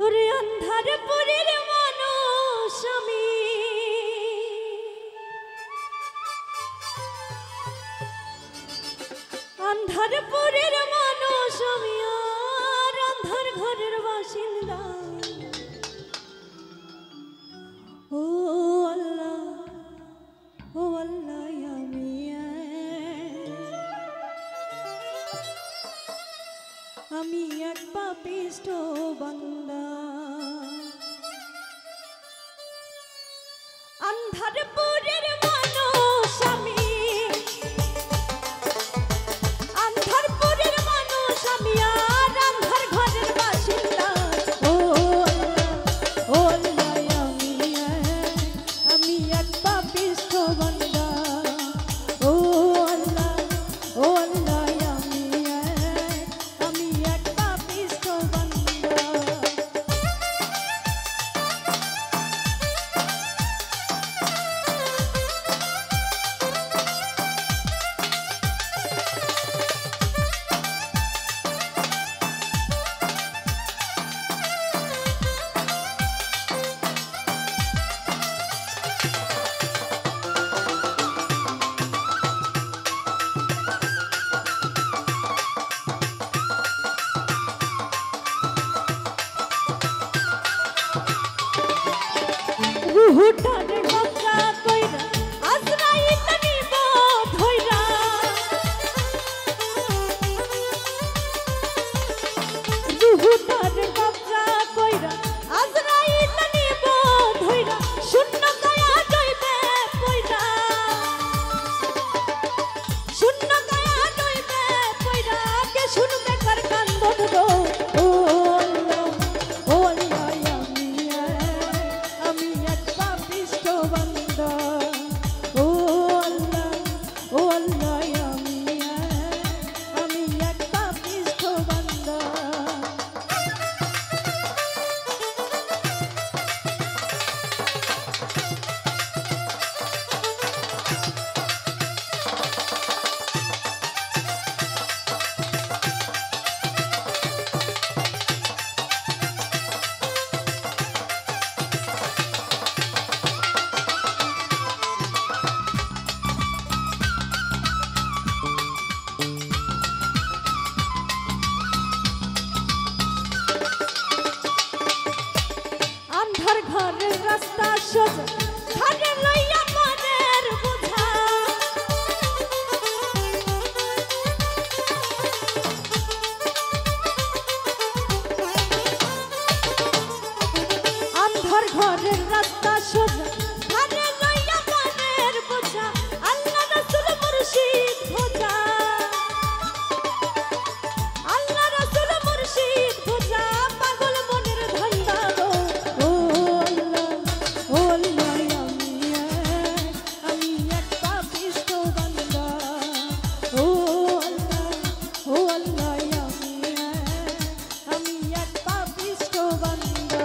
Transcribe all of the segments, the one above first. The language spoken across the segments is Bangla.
ওরে অন্ধার পুরীর মানুষ আমি, অন্ধার পুরীর মানুষ আমি, আর অন্ধার ঘরের বাসিন্দা। ও আল্লাহ, ও আল্লাহ, আমি এক পাপিষ্ঠ বান্দা। অন্ধারপুরের মানুষ আমি, অন্ধারপুরের মানুষ আমি, আর অন্ধার ঘরের বাসিন্দা। ও আল্লাহ, ও আল্লাহ, আমি এক পাপিষ্ঠ বান্দা। ও আল্লাহ, ও আল্লাহ, হুটারে কবজা কইরা আজরাইল নিব ধইরা, হুটারে কবজা কইরা আজরাইল নিব ধইরা, শূন্য কায়া যাইবে পয়রা, শূন্য কায়া যাইবে পয়রা, কে শুনবে কার কান্দন গো। ও আল্লাহ, ও আল্লাহ, আমি এক পাপিষ্ঠ বান্দা। ও আল্লাহ, ও আল্লাহ, আমি এক পাপিষ্ঠ বান্দা। অন্ধার ঘরের রাস্তা সোজা, ঘরে লইয়া মনের বোঝা, অন্ধার ঘরের রাস্তা সোজা, ঘরে লইয়া মনের বোঝা, আল্লাহ রাসূল মুর্শিদ খোঁজা, আল্লাহ রাসূল মুর্শিদ খোঁজা, পাগল মনের ধান্দা গো। ও আল্লাহ, ও আল্লাহ, আমি এক পাপিষ্ঠ বান্দা। ও আল্লাহ, ও আল্লাহ, আমি এক পাপিষ্ঠ বান্দা।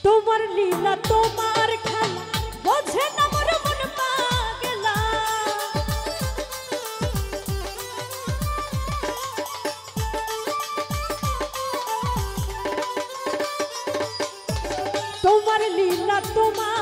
তোমার লীলা, তোমার খেলা, বোঝে না মোর মন পাগলা। তোমার লীলা, তোমার